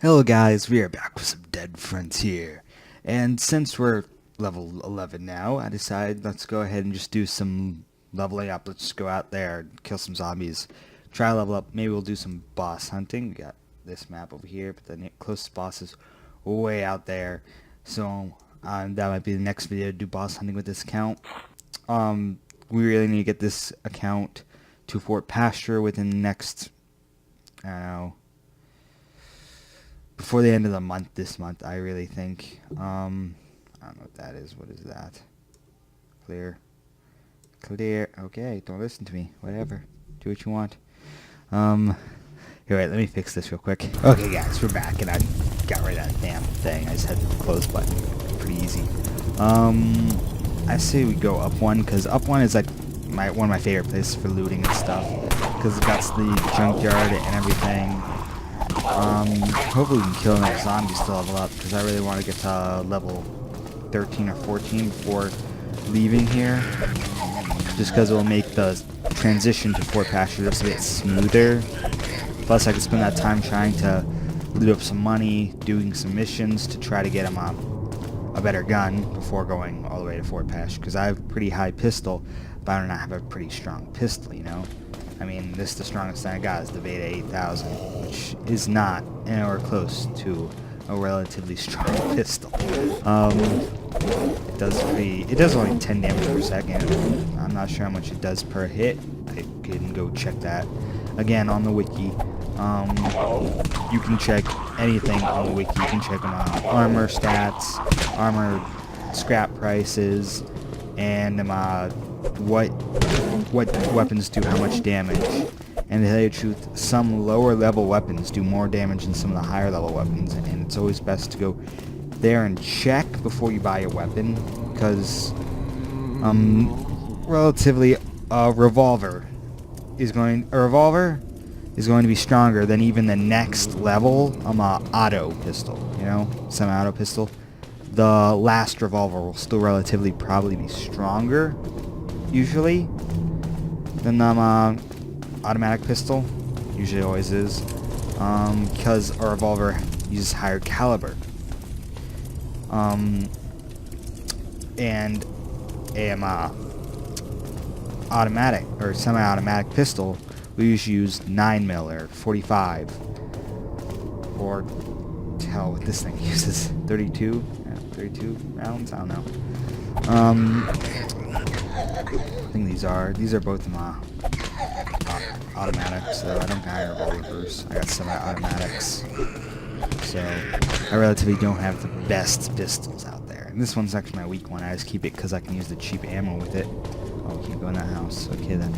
Hello guys, we are back with some Dead Frontier. And since we're level 11 now, I decided let's go ahead and just do some leveling up. Let's just go out there, kill some zombies, try to level up. Maybe we'll do some boss hunting. We got this map over here, but the closest boss is way out there. So that might be the next video to do boss hunting with this account. We really need to get this account to Fort Pasture within the next, I don't know, before the end of the month this month, I really think. I don't know what that is. What is that? Clear. Clear. Okay, don't listen to me. Whatever. Do what you want. Here, wait, let me fix this real quick. Okay, guys, we're back, and I got rid of that damn thing. I just had the close button. Pretty easy. I say we go up one, because up one is like one of my favorite places for looting and stuff. Because it got the junkyard and everything. Hopefully we can kill another zombie to level up, because I really want to get to level 13 or 14 before leaving here. Just because it will make the transition to Fort Pasture just a bit smoother. Plus I can spend that time trying to loot up some money, doing some missions to try to get him a better gun before going all the way to Fort Pasture. Because I have a pretty high pistol, but I do not have a pretty strong pistol, you know? I mean, the strongest thing I got is the Beta 8000, which is not anywhere close to a relatively strong pistol. It does only 10 damage per second. I'm not sure how much it does per hit. I can go check that again on the wiki. You can check anything on the wiki. You can check on armor stats, armor scrap prices, and what weapons do how much damage. And to tell you the truth, some lower level weapons do more damage than some of the higher level weapons, and it's always best to go there and check before you buy a weapon, because relatively a revolver is going to be stronger than even the next level auto pistol, you know, semi-auto pistol. The last revolver will still relatively probably be stronger usually than the automatic pistol. Usually always is, because a revolver uses higher caliber. And a automatic or semi-automatic pistol, we usually use 9mm or 45, or hell, what this thing uses, 32 rounds. I don't know. I think these are both automatics, so I don't got revolvers. I got semi-automatics, so I relatively don't have the best pistols out there. And this one's actually my weak one. I just keep it because I can use the cheap ammo with it. Oh, we can't go in that house. Okay then.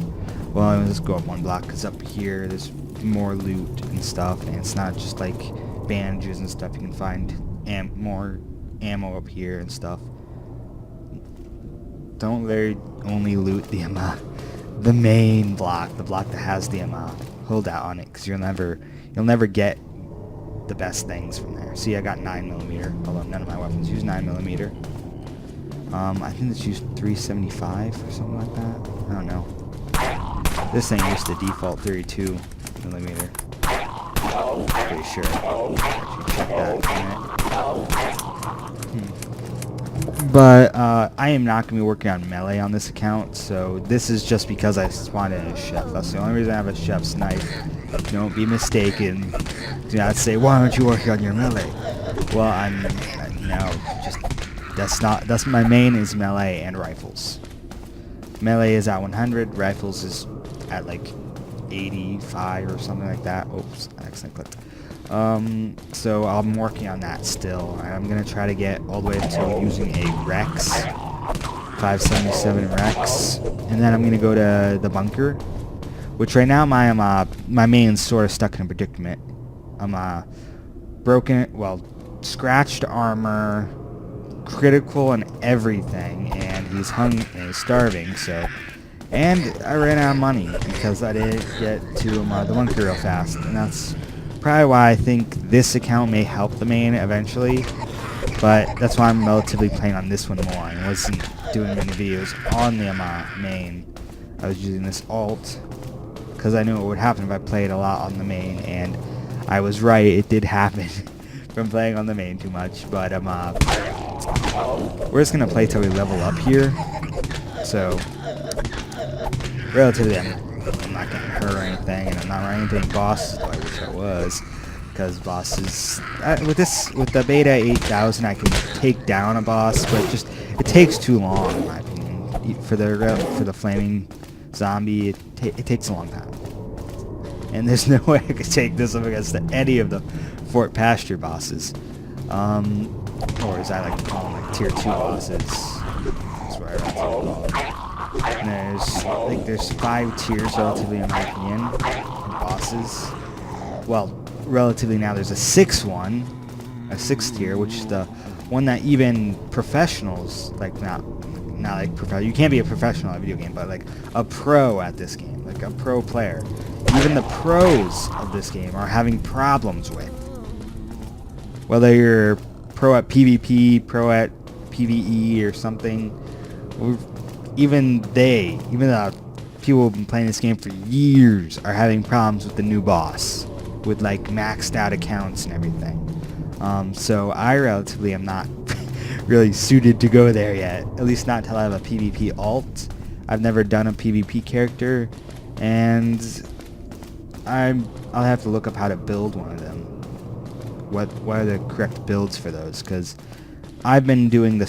Well, let's go up one block, because up here there's more loot and stuff, and it's not just like bandages and stuff. You can find more ammo up here and stuff. Don't only loot the main block, the block that has the hold out on it, because you'll never get the best things from there. See, I got 9mm, although none of my weapons use 9mm. I think it's used 375 or something like that. I don't know. This thing used to default 32mm. Pretty sure. Actually check that in a minute. But I am not going to be working on melee on this account, so this is just because I spawned in a chef. That's the only reason I have a chef's knife. Don't be mistaken. Do not say, why aren't you working on your melee? Well, no, that's my main is melee and rifles. Melee is at 100, rifles is at like 85 or something like that. Oops, I accidentally clicked. So I'm working on that still. I'm gonna try to get all the way until using a Rex, 577 Rex, and then I'm gonna go to the bunker, which right now my main's sort of stuck in a predicament. I'm scratched armor, critical and everything, and he's starving. So, and I ran out of money because I didn't get to the bunker real fast, and that's probably why I think this account may help the main eventually, but that's why I'm relatively playing on this one more. I wasn't doing many videos on the main. I was using this alt because I knew what would happen if I played a lot on the main, and I was right, it did happen. from playing on the main too much, but we're just gonna play till we level up here. So relatively, I'm not getting hurt or anything, and I'm not running into any bosses. Though I wish I was, because bosses with the beta 8000, I can take down a boss, but it takes too long in my opinion. For the flaming zombie, it takes a long time. And there's no way I could take this up against any of the Fort Pasture bosses. Or as I like to call them, like tier 2 bosses. That's what I like to call them. And there's 5 tiers relatively in my opinion of bosses. Well, relatively now there's a 6th tier, which is the one that even professionals, like not like professional, you can't be a professional at a video game, but like a pro at this game, like a pro player. Even the pros of this game are having problems with. Whether you're pro at PvP, pro at PvE or something, even the people who've been playing this game for years are having problems with the new boss, with like maxed out accounts and everything. So I relatively am not really suited to go there yet, at least not until I have a PvP alt. I've never done a PvP character, and I'll have to look up how to build one of them. What are the correct builds for those? Because I've been doing the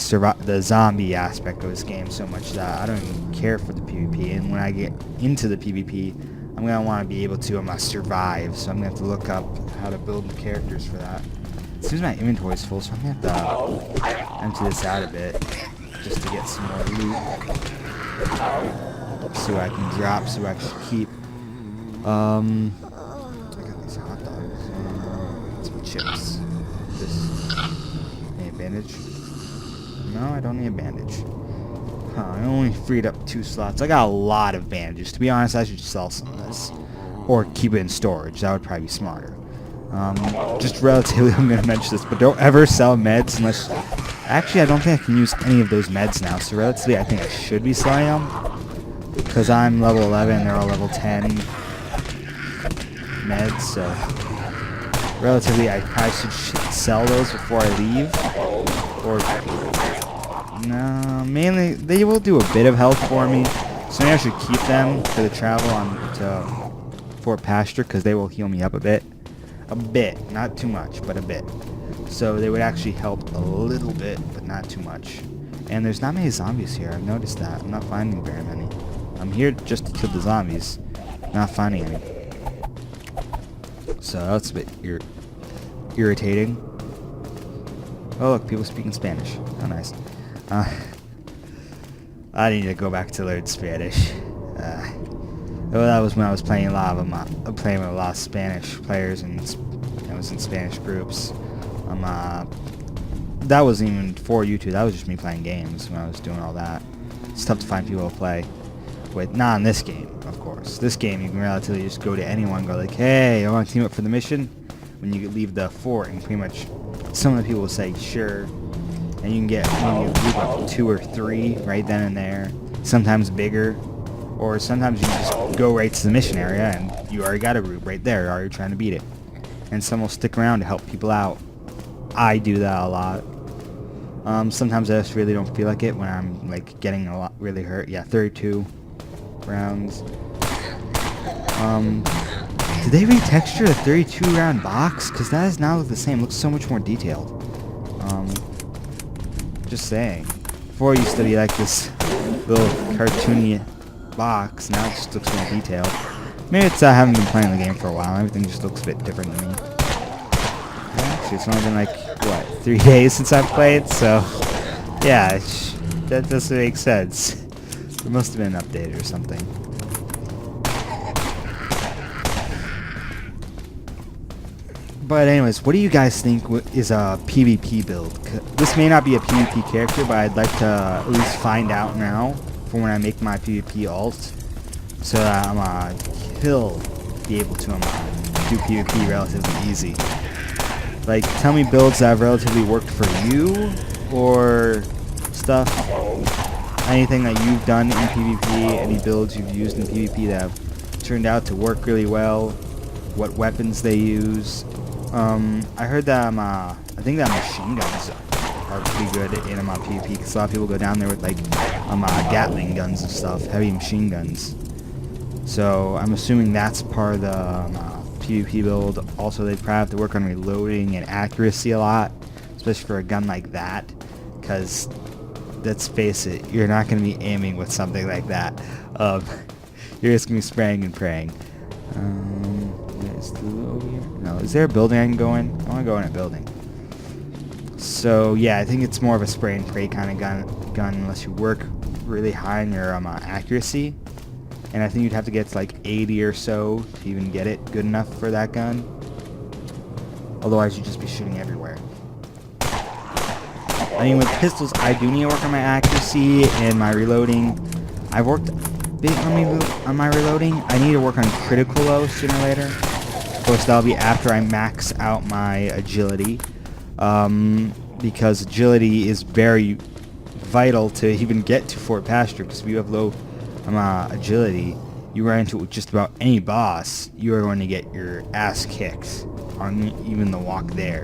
zombie aspect of this game so much that I don't even care for the PvP. And when I get into the PvP, I'm gonna want to be able to survive. So I'm gonna have to look up how to build the characters for that. It seems my inventory's full, so I'm gonna have to empty this out a bit just to get some more loot. See what I can drop, see what I can keep. I got these hot dogs. Some chips. Need a bandage? No, I don't need a bandage. I only freed up 2 slots. I got a lot of bandages. To be honest, I should sell some of this. Or keep it in storage. That would probably be smarter. Just relatively, I'm going to mention this, but don't ever sell meds unless... Actually, I don't think I can use any of those meds now, so relatively, I think I should be selling them. Because I'm level 11, they're all level 10 meds, so relatively I probably should sell those before I leave. Or no, mainly they will do a bit of health for me, so maybe I should keep them for the travel to Fort Pasture, because they will heal me up a bit, not too much, but a bit. So they would actually help a little bit, but not too much. And there's not many zombies here. I've noticed that. I'm not finding very many. I'm here just to kill the zombies, not finding any. So that's a bit irritating. Oh look, people speaking Spanish. Oh nice. I need to go back to learn Spanish. Well, that was when I was playing a lot of them. Playing with a lot of Spanish players, and I was in Spanish groups. That wasn't even for YouTube. That was just me playing games when I was doing all that. It's tough to find people to play with. Not in this game, of course. This game, you can relatively just go to anyone and go like, hey, I want to team up for the mission. When you leave the fort, and pretty much some of the people will say, sure. And you can get maybe a group of 2 or 3 right then and there. Sometimes bigger. Or sometimes you just go right to the mission area and you already got a group right there. You're already trying to beat it. And some will stick around to help people out. I do that a lot. Sometimes I just really don't feel like it when I'm like getting a lot really hurt. Yeah, 32 rounds. Did they retexture the 32 round box? Because that does not look the same. It looks so much more detailed. Just saying. Before it used to be like this little cartoony box. Now it just looks more detailed. Maybe it's I haven't been playing the game for a while. Everything just looks a bit different to me. Actually, it's only been like, what, 3 days since I've played, so yeah, that doesn't make sense. It must have been updated or something. But anyways, what do you guys think is a PvP build? This may not be a PvP character, but I'd like to at least find out now for when I make my PvP alt, so that he'll be able to do PvP relatively easy. Like, tell me builds that have relatively worked for you, or stuff, anything that you've done in PvP, any builds you've used in PvP that have turned out to work really well, what weapons they use, I heard that I think that machine guns are pretty good in PvP, because a lot of people go down there with like Gatling guns and stuff, heavy machine guns. So I'm assuming that's part of the PvP build. Also, they probably have to work on reloading and accuracy a lot, especially for a gun like that, because let's face it, you're not going to be aiming with something like that. You're just going to be spraying and praying. Is the loot over here? No, is there a building I can go in? I want to go in a building. So yeah, I think it's more of a spray and pray kind of gun unless you work really high on your accuracy. And I think you'd have to get to like 80 or so to even get it good enough for that gun. Otherwise, you'd just be shooting everywhere. I mean, with pistols, I do need to work on my accuracy and my reloading. I've worked a bit on my reloading. I need to work on critical though sooner or later. Of course, that'll be after I max out my agility. Because agility is very vital to even get to Fort Pasture, because if you have low agility, you run into just about any boss, you are going to get your ass kicked on even the walk there.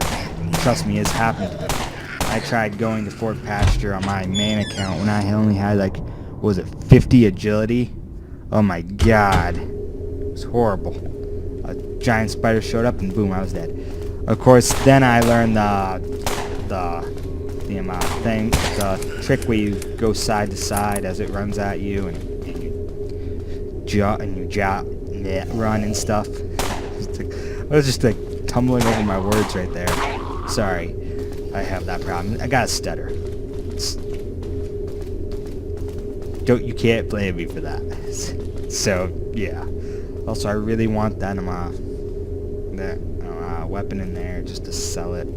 Trust me, it's happened to me. I tried going to Fort Pasture on my main account when I only had like, what was it, 50 agility? Oh my god. It was horrible. A giant spider showed up and boom, I was dead. Of course, then I learned the trick where you go side to side as it runs at you, and you run and stuff. I was just like tumbling over my words right there. Sorry, I have that problem. I got a stutter. You can't blame me for that. So yeah. Also, I really want that weapon in there just to sell it.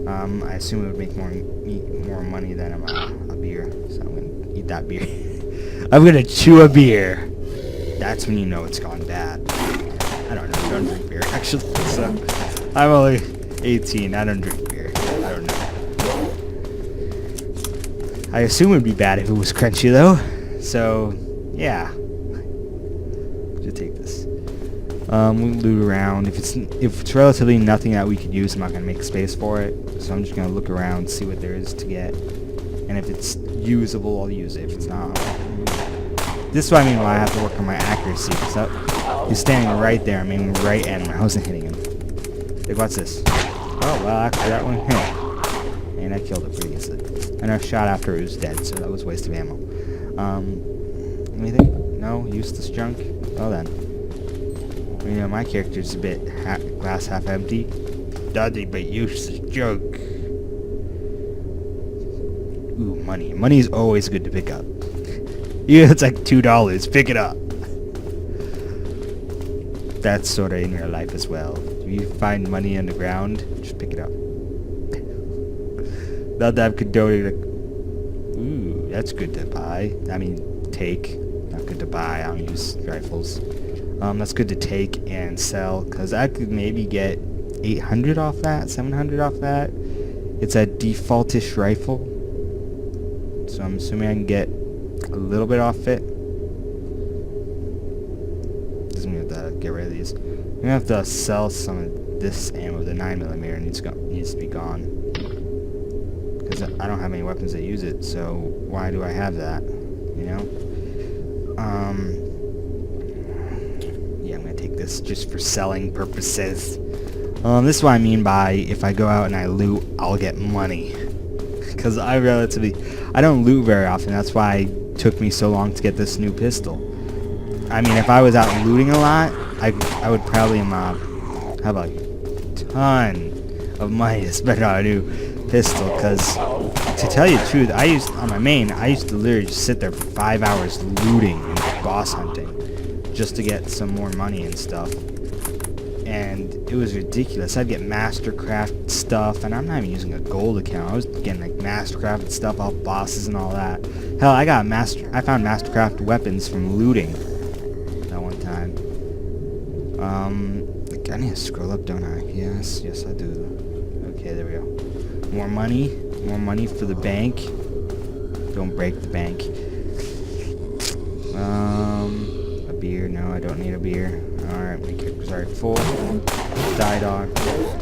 I assume it would make more money than a beer. So I'm gonna eat that beer. I'm gonna chew a beer. That's when you know it's gone bad. I don't know. I don't drink beer actually. So I'm only 18. I don't drink beer. I don't know. I assume it would be bad if it was crunchy though. So yeah. Just take this. We'll loot around. If it's relatively nothing that we could use, I'm not gonna make space for it. So I'm just gonna look around, see what there is to get, and if it's usable, I'll use it. If it's not, this is what I mean why I have to work on my accuracy. Because he's standing right there. I'm aiming right at him. I wasn't hitting him. Like, what's this? Oh well, actually that one hit, and I killed it pretty easily. And I shot after it was dead, so that was a waste of ammo. Anything? No, useless junk. Well then. You know, my character's a bit glass half empty. Nothing but useless junk. Ooh, money. Money's always good to pick up. Yeah, it's like $2. Pick it up. That's sort of in your life as well. If you find money on the ground, just pick it up. Not that I'm condoning like, ooh, that's good to buy. I mean, take. Not good to buy. I don't use rifles. That's good to take and sell, because I could maybe get 800 off that, 700 off that. It's a defaultish rifle, so I'm assuming I can get a little bit off it. Doesn't mean to get rid of these. I'm gonna have to sell some of this ammo. The 9mm needs to be gone, because I don't have any weapons that use it. So why do I have that? You know. This just for selling purposes. This is what I mean by if I go out and I loot, I'll get money. Because I don't loot very often. That's why it took me so long to get this new pistol. I mean, if I was out looting a lot, I would probably have a ton of money to spend on a new pistol. Because to tell you the truth, I used to literally just sit there for 5 hours looting and boss hunting, just to get some more money and stuff. And it was ridiculous. I'd get Mastercraft stuff, and I'm not even using a gold account. I was getting like Mastercraft stuff off bosses and all that. Hell, I found Mastercraft weapons from looting that one time. I need to scroll up, don't I? Yes, I do. Okay, there we go. More money for the bank. Don't break the bank. A beer? No, I don't need a beer. Alright, my character's already full. Die dog.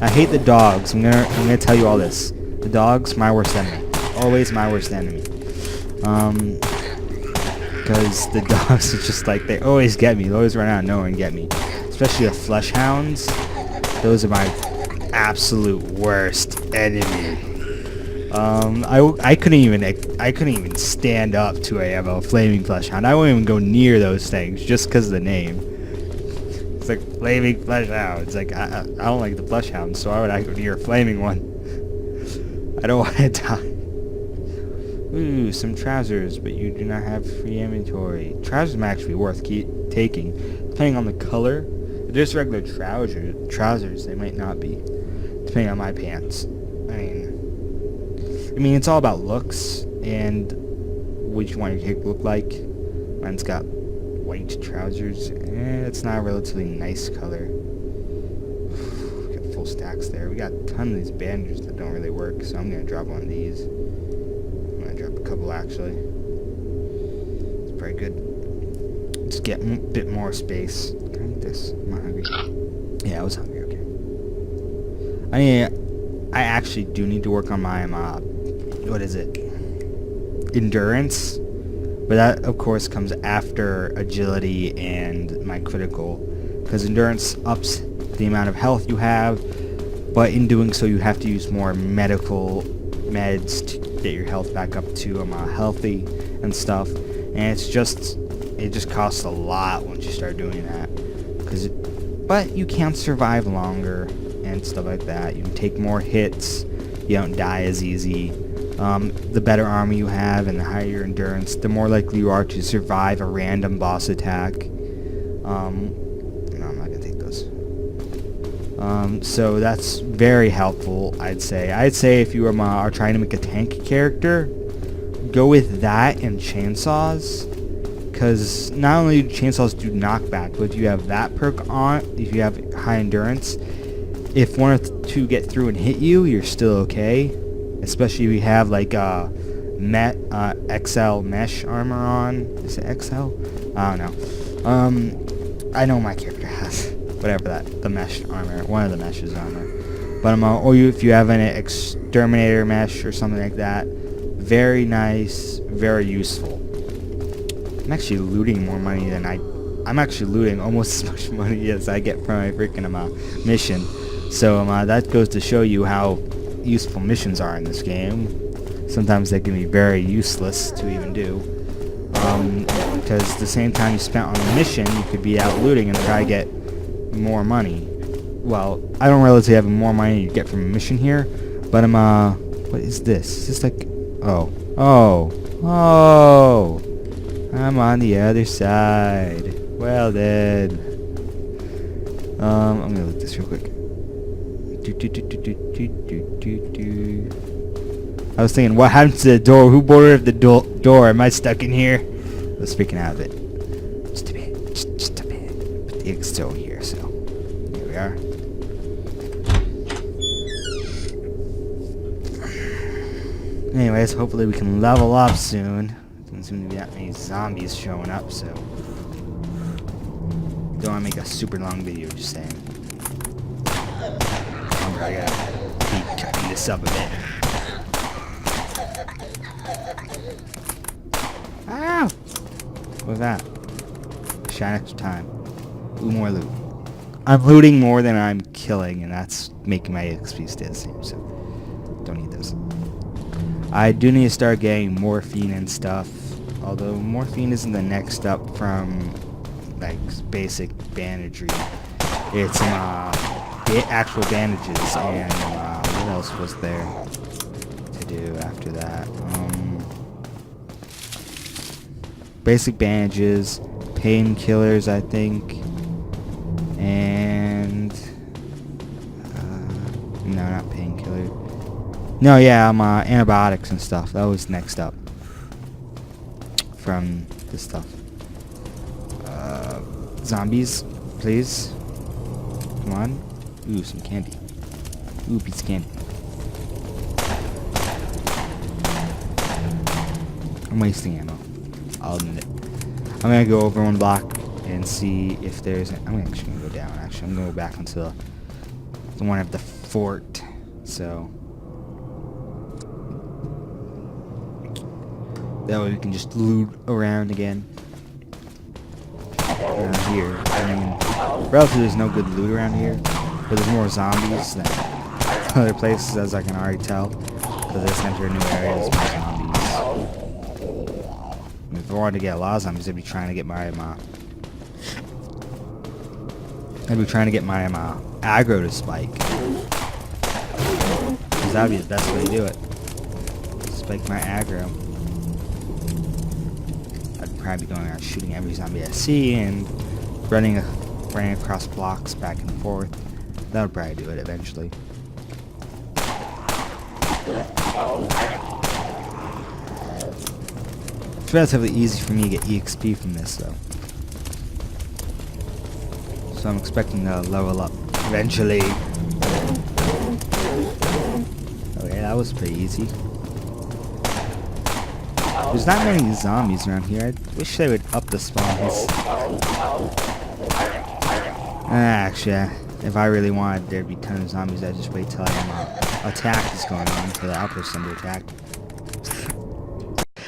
I hate the dogs. I'm gonna tell you all this. The dogs, my worst enemy. Always my worst enemy. Because the dogs are just like, they always get me. They always run out of nowhere and get me. Especially the flesh hounds. Those are my absolute worst enemy. I couldn't even stand up to a flaming flesh hound. I wouldn't even go near those things just because of the name. It's like flaming flesh hound. It's like I don't like the flesh hounds, so why would I go near a flaming one? I don't want to die. Ooh, some trousers, but you do not have free inventory. Trousers might actually be worth taking, depending on the color. If there's regular trousers, they might not be, depending on my pants. I mean, it's all about looks and what you want your kick to look like. Mine's got white trousers. It's not a relatively nice color. We got full stacks there. We got a ton of these bandages that don't really work, so I'm gonna drop one of these. I'm gonna drop a couple actually. It's pretty good. Just get a bit more space. Can I eat this? I'm not hungry. Yeah, I was hungry. Okay. I actually do need to work on my what is it? Endurance. But that, of course, comes after agility and my critical. Because endurance ups the amount of health you have, but in doing so you have to use more medical meds to get your health back up to healthy and stuff. And it just costs a lot once you start doing that. But you can survive longer and stuff like that. You can take more hits. You don't die as easy. The better armor you have and the higher your endurance, the more likely you are to survive a random boss attack. No, I'm not gonna take those. So that's very helpful, I'd say. I'd say if you are trying to make a tank character, go with that and chainsaws. Because not only do chainsaws do knockback, but if you have that perk on, if you have high endurance, if one or two get through and hit you, you're still okay. Especially if you have like XL mesh armor on. Is it XL? I don't know. I know my character has whatever the mesh armor, one of the meshes armor. But or if you have an exterminator mesh or something like that, very nice, very useful. I'm actually looting more money than I'm actually looting almost as much money as I get from my freaking mission. So that goes to show you how useful missions are in this game. Sometimes they can be very useless to even do. Because the same time you spent on the mission, you could be out looting and try to get more money. Well, I don't relatively have more money you get from a mission here, but what is this? Is this like, oh, I'm on the other side. Well then. I'm gonna look this real quick. I was thinking, what happened to the door? Who boarded the door? Am I stuck in here? I was freaking out of it. Just a bit. Just a bit. But the egg's still here, so here we are. Anyways, hopefully we can level up soon. Doesn't seem to be that many zombies showing up, so don't want to make a super long video, just saying. I gotta keep cutting this up a bit. Ow! What was that? Shine extra time. Ooh, more loot. I'm looting more than I'm killing, and that's making my XP stay the same, so don't need those. I do need to start getting morphine and stuff, although morphine isn't the next up from like basic bandaging. It's actual bandages, and what else was there to do after that? Basic bandages, painkillers, I think, and no, not painkiller. No, yeah, antibiotics and stuff. That was next up from this stuff. Zombies, please. Come on. Ooh, some candy. Ooh, piece of candy. I'm wasting ammo. I'll admit it. I'm gonna go over one block and see if there's... I'm actually going to go down. Actually, I'm going to go back into the one of the fort. So that way we can just loot around again. Around here, I mean, relatively there's no good loot around here, but there's more zombies than other places, as I can already tell. Because I just entered a new area, there's more zombies. I mean, if I wanted to get a lot of zombies, I'd be trying to get my aggro to spike. Because that would be the best way to do it. Spike my aggro. I'd probably be going around shooting every zombie I see and running across blocks back and forth. That would probably do it eventually. It's relatively easy for me to get EXP from this, though. So I'm expecting to level up eventually. Okay, that was pretty easy. There's not many zombies around here. I wish they would up the spawns. Actually, if I really wanted there to be a ton of zombies, I'd just wait till attack is going on for the outpost to attack.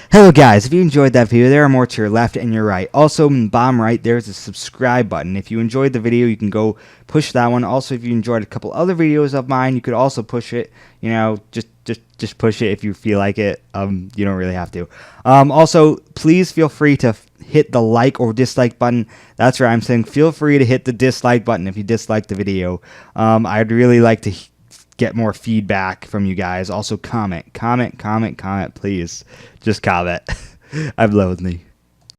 Hello guys, if you enjoyed that video, there are more to your left and your right. Also, in the bottom right, there's a subscribe button. If you enjoyed the video, you can go push that one. Also, if you enjoyed a couple other videos of mine, you could also push it. You know, just push it if you feel like it. You don't really have to. Also, please feel free to hit the like or dislike button. That's right, I'm saying feel free to hit the dislike button if you dislike the video. I'd really like to get more feedback from you guys. Also, comment, please. Just comment. I've loathed me.